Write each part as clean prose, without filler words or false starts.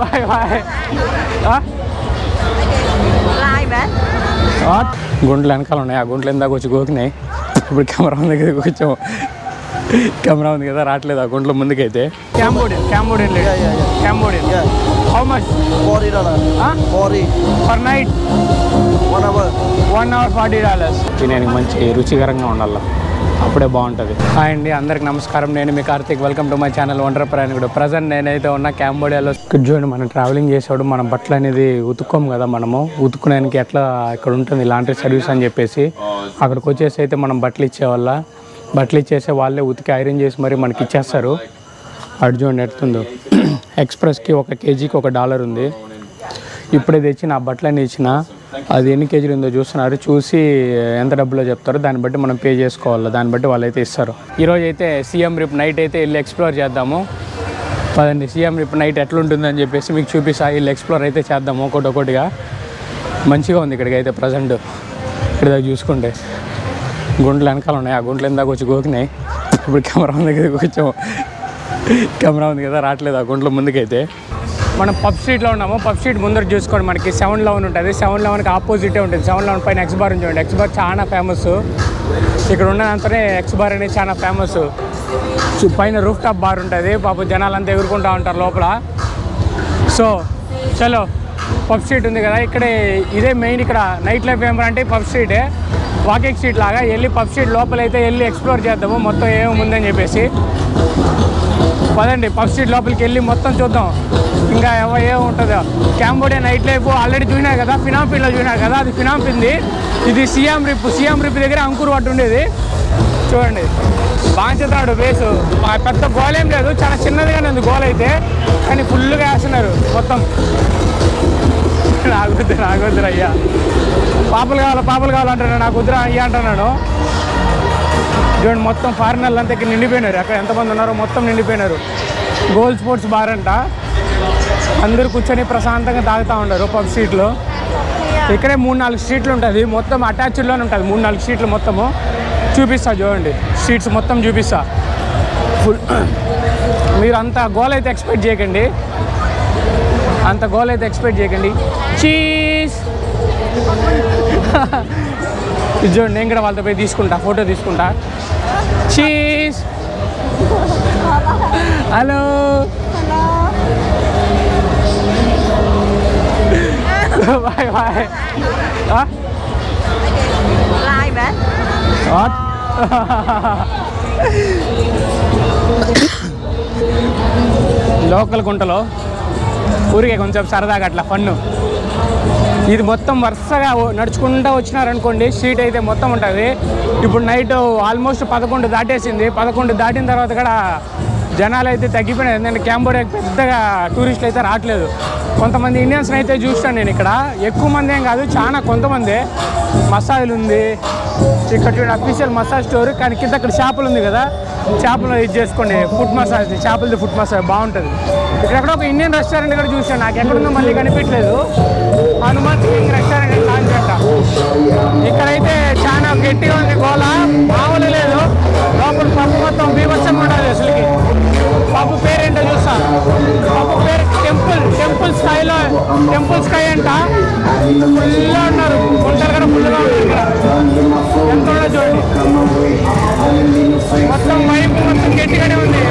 Bye bye. గుంటలు వెనకాల ఉన్నాయి. ఆ గుంటలు ఎందాక వచ్చి గోకినాయి. ఇప్పుడు కెమెరా దగ్గరికి వచ్చాము. కెమెరా ఉంది కదా రావట్లేదు ఆ గుంటల ముందుకైతే. Cambodian lady. Cambodian. How much? $40. Per night? 1 hour. 1 hour $40. తినేనికి మంచి రుచికరంగా ఉండాలి, అప్పుడే బాగుంటుంది. హాయ్ అండి, అందరికి నమస్కారం. నేను మీ Karthik. Welcome to my channel wonder ప్రయాణికుడు. ప్రజెంట్ నేనైతే ఉన్న క్యాంబోడియాలో. చూడండి, మనం ట్రావెలింగ్ చేసేవాడు మనం బట్టలు అనేది ఉతుక్కోము కదా, మనము ఉతుక్కునేకి ఎట్లా ఇక్కడ ఉంటుంది లాండ్రీ సర్వీస్ అని చెప్పేసి అక్కడికి వచ్చేసి అయితే మనం బట్టలు ఇచ్చేవాళ్ళ. బట్టలు ఇచ్చేసి వాళ్ళే ఉతికి ఐరన్ చేసి మరి మనకి ఇచ్చేస్తారు. అటు చూడండి ఎడుతుందో. ఎక్స్ప్రెస్కి 1 kgకి $1 ఉంది. ఇప్పుడే తెచ్చి నా బట్టలన్నీ ఇచ్చిన. అది ఎన్ని కేజీలు ఉందో చూస్తున్నారు. చూసి ఎంత డబ్బులో చెప్తారో దాన్ని బట్టి మనం పే చేసుకోవాలి. దాన్ని బట్టి వాళ్ళు అయితే ఇస్తారు. ఈరోజు అయితే సీఎం రిప్ నైట్ అయితే వెళ్ళి ఎక్స్ప్లోర్ చేద్దాము. పదండి, సీఎం రిప్ నైట్ ఎట్లుంటుందని చెప్పేసి మీకు చూపిస్తా. వెళ్ళి ఎక్స్ప్లోర్ అయితే చేద్దాము ఒకటిగా. మంచిగా ఉంది ఇక్కడికి అయితే ప్రజెంట్. ఇక్కడ చూసుకుంటే గుంటలు వెనకాల ఉన్నాయి. ఆ గుంటలు ఎందాక వచ్చి గోకినాయి. ఇప్పుడు కెమెరా దగ్గరికి వచ్చాము. కెమెరా ఉంది కదా రావట్లేదు ఆ గుంటల ముందుకైతే. మనం పబ్ స్ట్రీట్లో ఉన్నాము. పబ్ స్ట్రీట్ ముందర చూసుకోండి, మనకి 711 ఉంటుంది. 711కి ఆపోజిటే ఉంటుంది. 711 పైన ఎక్స్ బార్ చూడండి. ఎక్స్ బార్ చాలా ఫేమస్. ఇక్కడ ఉన్నదంతనే ఎక్స్ బార్ అనేది చాలా ఫేమస్. పైన రూఫ్ టాప్ బార్ ఉంటుంది. పాపం జనాలంతా ఎగురుకుంటూ ఉంటారు లోపల. సో చలో, పబ్ స్ట్రీట్ ఉంది కదా ఇక్కడే. ఇదే మెయిన్ ఇక్కడ నైట్ లైఫ్ ఏమంటే పబ్ స్ట్రీటే. వాకింగ్ స్ట్రీట్ లాగా వెళ్ళి పబ్ స్ట్రీట్ లోపలైతే వెళ్ళి ఎక్స్ప్లోర్ చేద్దాము మొత్తం ఏముందని చెప్పేసి. పదండి, పబ్ స్ట్రీట్ లోపలికి వెళ్ళి మొత్తం చూద్దాం ఇంకా ఏముంటుందో. క్యాంబోడియా నైట్ లైఫ్ ఆల్రెడీ చూసినారు కదా, ఫినాంపిన్లో చూసినారు కదా, అది ఫినాంపింది. ఇది సీఎం రిప్ దగ్గర అంకుర్ వాటి ఉండేది. చూడండి, బాంచతాడు బేసు. పెద్ద గోల్ ఏం లేదు, చాలా చిన్నదిగానే ఉంది గోల్ అయితే, కానీ ఫుల్గా వేస్తున్నారు మొత్తం. నాకొద్దురు అయ్యా, పాపలు కావాలంటున్నాను, నాకు వద్దురా అయ్యా అంటున్నాను. చూడండి, మొత్తం ఫారినర్లు అంతా ఇక్కడ నిండిపోయినారు. అక్కడ ఎంతమంది ఉన్నారో మొత్తం నిండిపోయినారు. గోల్ స్పోర్ట్స్ బార్ అంట. అందరూ కూర్చొని ప్రశాంతంగా తాగుతూ ఉంటారు పబ్ స్ట్రీట్లో. ఇక్కడే 3-4 స్ట్రీట్లు ఉంటుంది. మొత్తం అటాచ్డ్లోనే ఉంటుంది 3-4 స్ట్రీట్లు మొత్తము. చూపిస్తా చూడండి, స్ట్రీట్స్ మొత్తం చూపిస్తా. ఫుల్ మీరు అంత గోల్ అయితే ఎక్స్పెక్ట్ చేయకండి, చీజ్. ఇది చూడండి, నేను కూడా వాళ్ళతో పోయి తీసుకుంటా, ఫోటో తీసుకుంటా. Cheese. Hello, bye bye. Local గుంటలో ఊరికే కొంచెం సరదాగా అట్లా ఫన్ను. ఇది మొత్తం వరుసగా నడుచుకుంటూ వచ్చినారనుకోండి, స్ట్రీట్ అయితే మొత్తం ఉంటుంది. ఇప్పుడు నైట్ ఆల్మోస్ట్ 11 దాటేసింది. 11 దాటిన తర్వాత కూడా జనాలు అయితే తగ్గిపోయినాయి. ఎందుకంటే క్యాంబోడియాకి పెద్దగా టూరిస్టులు అయితే రావట్లేదు. కొంతమంది ఇండియన్స్ని అయితే చూస్తాను నేను ఇక్కడ. ఎక్కువ మంది ఏం కాదు, చాలా కొంతమంది. మసాజ్లు ఉంది ఇక్కడ చూడండి, అఫీషియల్ మసాజ్ స్టోర్. కానీ కింద అక్కడ చేపలు ఉంది కదా, చేపలు ఇది చేసుకోండి, ఫుడ్ మసాజ్, చేపలది ఫుడ్ మసాజ్ బాగుంటుంది. ఇక్కడ ఒక ఇండియన్ రెస్టారెంట్ కూడా చూసాను, నాకు ఎక్కడుందో మళ్ళీ కనిపించలేదు. హనుమాన్ కింగ్ రెస్టారెంట్ లాంచ్ అంట. ఇక్కడైతే చాలా గట్టిగా ఉంది గోళ, మామూలు లేదు. లోపల పప్పు మొత్తం బీభత్సంగా ఉండాలి అసలుకి. పప్పు పేరేంటో చూస్తా. పప్పు పేరు టెంపుల్ స్కై అంట. ఫుల్గా ఉన్నారు, కొంటారు కూడా ఫుల్గా ఉన్నారు ఇక్కడ. ఎంత ఉండదు చూడండి, మొత్తం వైపు మొత్తం గట్టిగానే ఉంది.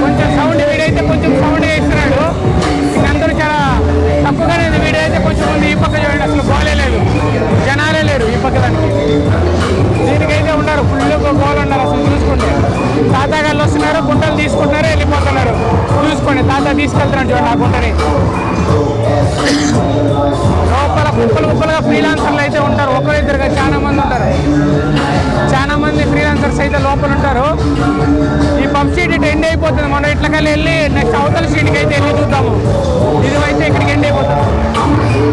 కొంచెం సౌండ్ వీడైతే కొంచెం సౌండ్ వేస్తున్నాడు. అందరూ చాలా తక్కువగానే ఉంది. వీడైతే కొంచెం ఉంది. ఈ పక్క చూడండి, అసలు గోలేదు, జనాలే లేరు ఈ పక్క దానికి. దీనికైతే ఉన్నారు, ఫుల్గా గోలు ఉన్నారు అసలు చూసుకుంటే. తాతాగాళ్ళు వస్తున్నారు, గుంటలు తీసుకుంటున్నారు, వెళ్ళిపోతున్నారు. చూసుకోండి, తాత తీసుకెళ్తున్నాడు చూడండి ఆ గుంటని. లోపల కుప్పలుగా ఫ్రీలాన్సర్లు అయితే ఉంటారు, ఒకరిద్దరుగా చాలా మంది ఉంటారు. చాలా మంది ఫ్రీలాన్సర్స్ అయితే లోపల ఉంటారు. ఈ పబ్ స్ట్రీట్ ఇటు ఎండ్ అయిపోతుంది. మనం ఇట్లకెళ్ళి వెళ్ళి నెక్స్ట్ అవతల స్ట్రీట్కి అయితే వెళ్ళి చూద్దాము. ఇది అయితే ఇక్కడికి ఎండ్ అయిపోతుంది.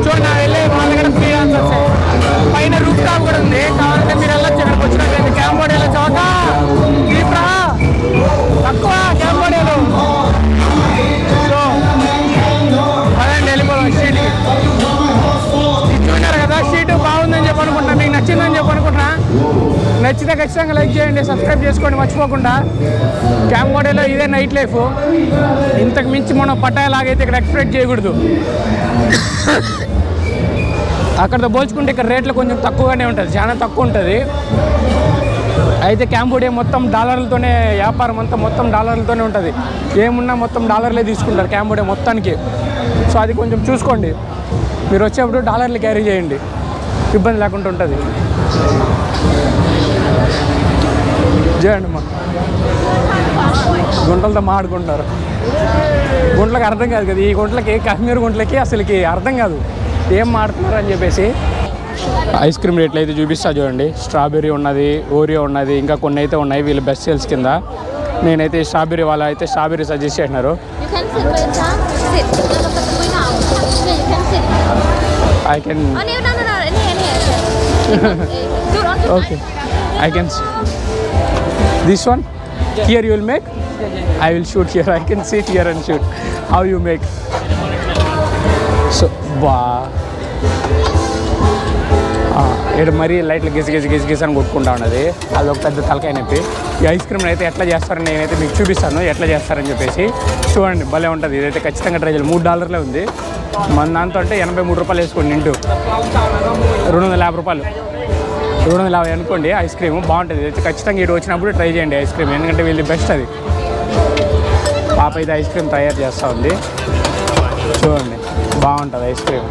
చూడండి, వెళ్ళి వాళ్ళ దగ్గర ఫ్రీలాన్సర్స్. పైన రూఫ్ టాప్ కూడా ఉంది, కావాలంటే మీరు వెళ్ళొచ్చు. ఇక్కడికి వచ్చినట్లయితే క్యాంబోడియాలో చోట దీప్రా తక్కువ క్యాంబోడియాలో. సో అదండి, వెళ్ళిపోదాం స్ట్రీట్కి. ఇది చూడారు కదా, స్ట్రీట్ బాగుందని చెప్పి అనుకుంటున్నా, మీకు నచ్చిందని చెప్పి అనుకుంటున్నా. నచ్చితే నచ్చితే ఖచ్చితంగా లైక్ చేయండి, సబ్స్క్రైబ్ చేసుకోండి మర్చిపోకుండా. క్యాంబోడియాలో ఇదే నైట్ లైఫ్. ఇంతకు మించి మనం పట్టాయలాగైతే ఇక్కడ ఎక్స్పెక్ట్ చేయకూడదు. అక్కడతో పోల్చుకుంటే ఇక్కడ రేట్లు కొంచెం తక్కువగానే ఉంటుంది, చాలా తక్కువ ఉంటుంది. అయితే క్యాంబోడియా మొత్తం డాలర్లతోనే వ్యాపారం అంతా మొత్తం డాలర్లతోనే ఉంటుంది. ఏమున్నా మొత్తం డాలర్లే తీసుకుంటారు క్యాంబోడియా మొత్తానికి. సో అది కొంచెం చూసుకోండి, మీరు వచ్చేప్పుడు డాలర్లు క్యారీ చేయండి, ఇబ్బంది లేకుండా ఉంటుంది. చేయండి మా గుంటలతో మాడుకుంటారు. గుంటలకు అర్థం కాదు కదా, ఈ గుంటలకి కాశ్మీర్ గుంటలకి అసలుకి అర్థం కాదు ఏం మాడుతున్నారు అని చెప్పేసి. ఐస్ క్రీమ్ రేట్లు అయితే చూపిస్తా చూడండి. స్ట్రాబెర్రీ ఉన్నది, ఓరియో ఉన్నది, ఇంకా కొన్ని అయితే ఉన్నాయి వీళ్ళు బెస్ట్ సేల్స్ కింద. నేనైతే స్ట్రాబెర్రీ వాళ్ళు అయితే స్ట్రాబెర్రీ సజెస్ట్ చేసినారు. I can okay I can this one here you will make. I will shoot here. I can sit here and shoot how you make. So ఇక్కడ మరీ లైట్లు గిసి అని కొట్టుకుంటా ఉన్నది. అది ఒక పెద్ద తలకాయ నొప్పి. ఈ ఐస్ క్రీమ్ అయితే ఎట్లా చేస్తారని నేనైతే మీకు చూపిస్తాను, ఎట్లా చేస్తారని చెప్పేసి. చూడండి భలే ఉంటుంది. ఇదైతే ఖచ్చితంగా ట్రై చేయాలి. $3 ఉంది. మన దాంతో అంటే $83 వేసుకోండి ఇంటూ $250. 250 అనుకోండి. ఐస్ క్రీమ్ బాగుంటుంది. అయితే ఖచ్చితంగా ఇటు వచ్చినప్పుడు ట్రై చేయండి ఐస్ క్రీమ్, ఎందుకంటే వీళ్ళు బెస్ట్ అది. పాప అయితే ఐస్ క్రీమ్ తయారు చేస్తూ ఉంది. చూడండి బాగుంటుంది ఐస్ క్రీమ్.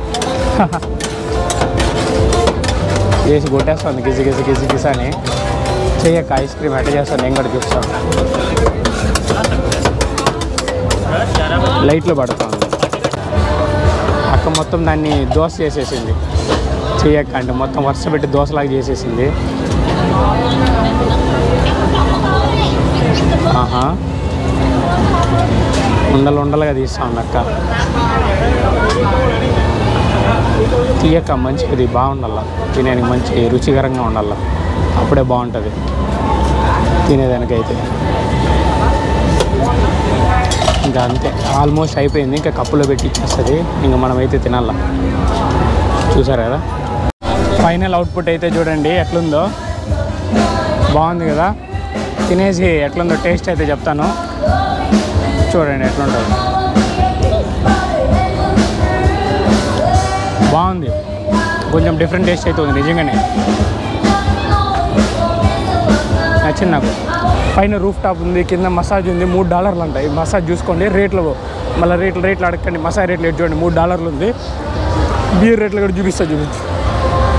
వేసి కొట్టేస్తుంది గిసి అని. చెయ్యక్క ఐస్ క్రీమ్ ఎట్లా చేస్తాను నేను కూడా చూస్తాను. లైట్లో పడుతుంది. అక్క మొత్తం దాన్ని దోశ చేసేసింది. చెయ్యక్క అంటే మొత్తం వరుస పెట్టి దోశలాగా చేసేసింది. ఉండలుగా తీస్తా ఉంది అక్క. తీయక్క మంచిది, బాగుండాల తినేదానికి, మంచి రుచికరంగా ఉండాల, అప్పుడే బాగుంటుంది తినేదానికైతే. ఇంకా అంతే, ఆల్మోస్ట్ అయిపోయింది. ఇంకా కప్పులో పెట్టి ఇచ్చేస్తుంది, ఇంకా మనమైతే తినాల. చూసారు కదా ఫైనల్ అవుట్పుట్ అయితే చూడండి ఎట్లుందో. బాగుంది కదా, తినేసి ఎట్లుందో టేస్ట్ అయితే చెప్తాను. చూడండి ఎట్లుంటుంది. బాగుంది, కొంచెం డిఫరెంట్ టేస్ట్ అయితే ఉంది నిజంగానే. నచ్చింది నాకు. పైన రూఫ్ టాప్ ఉంది, కింద మసాజ్ ఉంది. $3 అంట. ఈ మసాజ్ చూసుకోండి. రేట్లు మళ్ళీ రేట్లు అడగండి. మసాజ్ రేట్లు ఎటు చూడండి, $3 ఉంది. బీర్ రేట్లు కూడా చూపించు.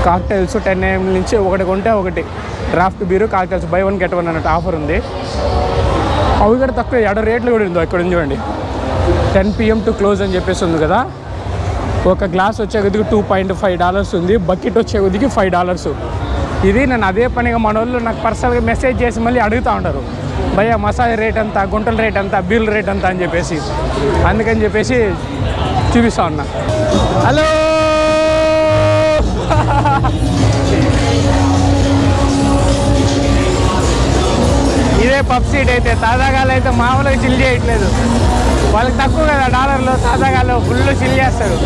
కాక్టైల్స్ 10 AM నుంచి ఒకటి కొంటే ఒకటి draft beer, cocktails by 1 get 1 అన్నట్టు ఆఫర్ ఉంది. అవి కూడా తక్కువ. ఎడ రేట్లు కూడా ఉందో ఇక్కడ చూడండి. 10 PM టు క్లోజ్ అని చెప్పేసి ఉంది కదా. ఒక గ్లాస్ వచ్చే కొద్దికి $2.5 ఉంది. బకెట్ వచ్చే కొద్దికి $5. ఇది నేను అదే పనిగా మన వాళ్ళు నాకు పర్సనల్గా మెసేజ్ చేసి మళ్ళీ అడుగుతూ ఉంటారు, భయ్యా మసాజ్ రేట్ అంతా, గుంటల రేట్ అంతా, బిల్ రేట్ అంతా అని చెప్పేసి. అందుకని చెప్పేసి చూపిస్తా ఉన్నా. హలో ఇదే పబ్ సీట్ అయితే. తాజాగాలు అయితే మామూలుగా చిల్ చేయట్లేదు, వాళ్ళకి తక్కువ కదా డాలర్లో. తాజాగాలు ఫుల్ చిల్ చేస్తారు.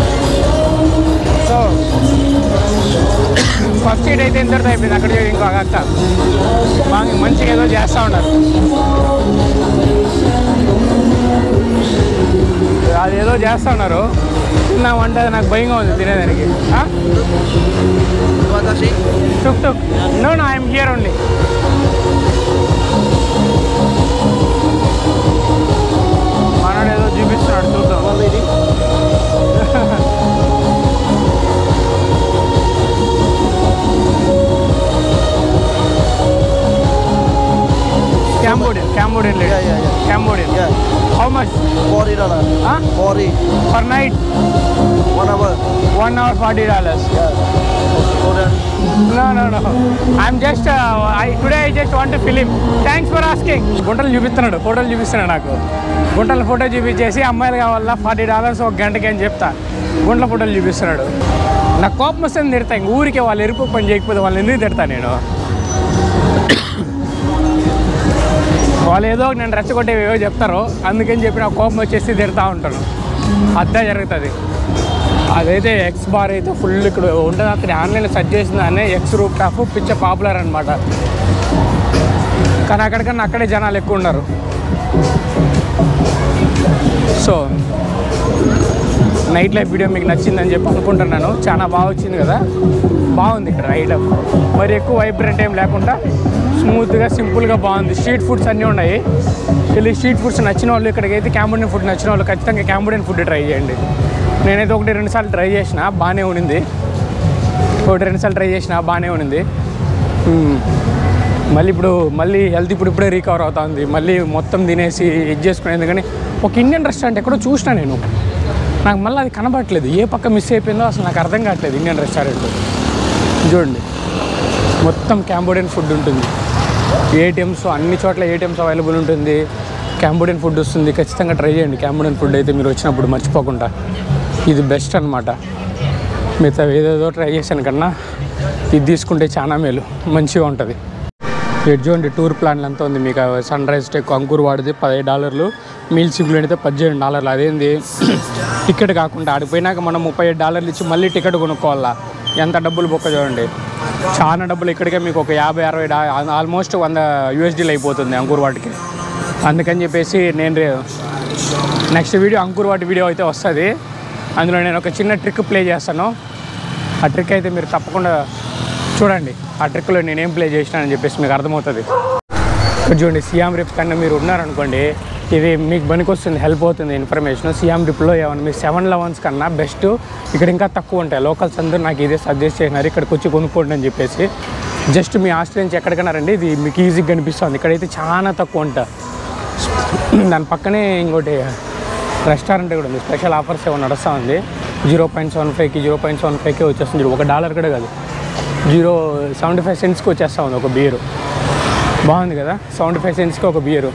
సో ఫస్ట్ సీట్ అయితే ఇంతటితో అయిపోయింది. అక్కడ ఇంకొక అక్క బాగా మంచిగా ఏదో చేస్తూ ఉన్నారు. అదేదో చేస్తూ ఉన్నారు. తిన్నామంటే నాకు భయంగా ఉంది తినేదానికి. టుక్ నో ఐఎమ్ హియర్ ఓన్లీ. మనోడు ఏదో చూపిస్తున్నాడు, చూద్దాం. Cambodian lady. Yeah. Cambodian. Yeah. How much? $40. Huh? 40 per night. 1 hour. 1 hour $40. Yeah. No. I'm just today I just want to film. Thanks for asking. గుంటలు చూపిస్తున్నాడు, ఫోటోలు చూపిస్తున్నాడు నాకు. గుంటల ఫోటో చూపించేసి అమ్మాయిలు కావాలా $40 ఒక గంటకి అని చెప్తా. గుంటల ఫోటోలు చూపిస్తున్నాడు. నాకు కోపం వస్తుంది, తిడతా. ఇంక ఊరికే వాళ్ళు ఎరుపు పని చేయకపోతే వాళ్ళు ఎందుకు తిడతా నేను? వాళ్ళు ఏదో నేను రెచ్చగొట్టేవి ఏవో చెప్తారు, అందుకని చెప్పి నాకు కోపం వచ్చేసి తిడతా ఉంటాను. అదే జరుగుతుంది. అదైతే ఎక్స్ బార్ అయితే ఫుల్ ఇక్కడ ఉంటుంది. అక్కడ ఆన్లైన్లో సెర్చ్ చేసిన దాన్ని ఎక్స్ రూప్ టాప్ పిచ్చ పాపులర్ అనమాట. కానీ అక్కడికన్నా అక్కడే జనాలు ఎక్కువ ఉన్నారు. సో నైట్ లైఫ్ వీడియో మీకు నచ్చిందని చెప్పి అనుకుంటున్నాను. చాలా బాగా వచ్చింది కదా, బాగుంది ఇక్కడ రైడ్. మరి ఎక్కువ వైబ్రెంట్ ఏం లేకుండా స్మూత్గా సింపుల్గా బాగుంది. స్ట్రీట్ ఫుడ్స్ అన్నీ ఉన్నాయి. వెళ్ళి స్ట్రీట్ ఫుడ్స్ నచ్చిన వాళ్ళు, ఇక్కడికైతే క్యాంబోడియన్ ఫుడ్ నచ్చిన వాళ్ళు ఖచ్చితంగా క్యాంబోడియన్ ఫుడ్ ట్రై చేయండి. నేనైతే 1-2 సార్లు ట్రై చేసిన, బాగానే ఉన్నింది. 1-2 సార్లు ట్రై చేసిన బాగానే ఉన్నింది. మళ్ళీ హెల్త్ ఇప్పుడే రికవర్ అవుతుంది. మళ్ళీ మొత్తం తినేసి ఇది చేసుకునేది. కానీ ఒక ఇండియన్ రెస్టారెంట్ ఎక్కడో చూసినా నేను, నాకు మళ్ళీ అది కనబడట్లేదు. ఏ పక్క మిస్ అయిపోయిందో అసలు నాకు అర్థం కావట్లేదు. ఇండియన్ రెస్టారెంట్ చూడండి, మొత్తం క్యాంబోడియన్ ఫుడ్ ఉంటుంది. ఏటీఎమ్స్ అన్ని చోట్ల ఏటీఎమ్స్ అవైలబుల్ ఉంటుంది. క్యాంబోడియన్ ఫుడ్ వస్తుంది. ఖచ్చితంగా ట్రై చేయండి క్యాంబోడియన్ ఫుడ్ అయితే మీరు వచ్చినప్పుడు మర్చిపోకుండా. ఇది బెస్ట్ అనమాట. మిగతా ఏదేదో ట్రై చేశాను కన్నా ఇది తీసుకుంటే చాలా మేలు, మంచిగా ఉంటుంది. చూడండి టూర్ ప్లాన్లు ఎంత ఉంది మీకు. సన్ రైజ్ టెక్ అంకూర్ వాడితే $15, మీల్స్ ఇంక్లూడ్ అయితే $18. అదేంది టికెట్ కాకుండా ఆడిపోయినాక మనం $37 ఇచ్చి మళ్ళీ టికెట్ కొనుక్కోవాలా. ఎంత డబ్బులు బొక్క చూడండి, చాలా డబ్బులు. ఇక్కడికే మీకు ఒక $50-60 ఆల్మోస్ట్ $100 అయిపోతుంది అంకూర్ వాటికి. అందుకని చెప్పేసి నేను నెక్స్ట్ వీడియో అంకూర్ వాటి వీడియో అయితే వస్తుంది. అందులో నేను ఒక చిన్న ట్రిక్ ప్లే చేస్తాను. ఆ ట్రిక్ అయితే మీరు తప్పకుండా చూడండి. ఆ ట్రిక్లో నేనేం ప్లే చేసినానని చెప్పేసి మీకు అర్థమవుతుంది. ఇక్కడ చూడండి సియామ్ రిప్ కన్నా మీరు ఉన్నారనుకోండి, ఇది మీకు పనికొస్తుంది, హెల్ప్ అవుతుంది ఇన్ఫర్మేషన్. సియామ్ రిప్లో ఏమన్నా మీరు 711 కన్నా బెస్ట్. ఇక్కడ ఇంకా తక్కువ ఉంటాయి. లోకల్స్ అందరూ నాకు ఇదే సజెస్ట్ చేసినారు, ఇక్కడికి వచ్చి కొనుక్కోండి అని చెప్పేసి. జస్ట్ మీ హాస్టల్ నుంచి ఎక్కడికైనా రండి, ఇది మీకు ఈజీగా కనిపిస్తుంది. ఇక్కడైతే చాలా తక్కువ ఉంటాయి. దాని పక్కనే ఇంకోటి రెస్టారెంట్ కూడా ఉంది. స్పెషల్ ఆఫర్స్ ఏమో నడుస్తూ ఉంది. 0.75కి 0.75కే వచ్చేస్తుంది. $1 కూడా కాదు, 0.75 సెంట్స్కి వచ్చేస్తూ ఉంది ఒక బీరు. బాగుంది కదా, 75 సెంట్స్కి ఒక బీరు.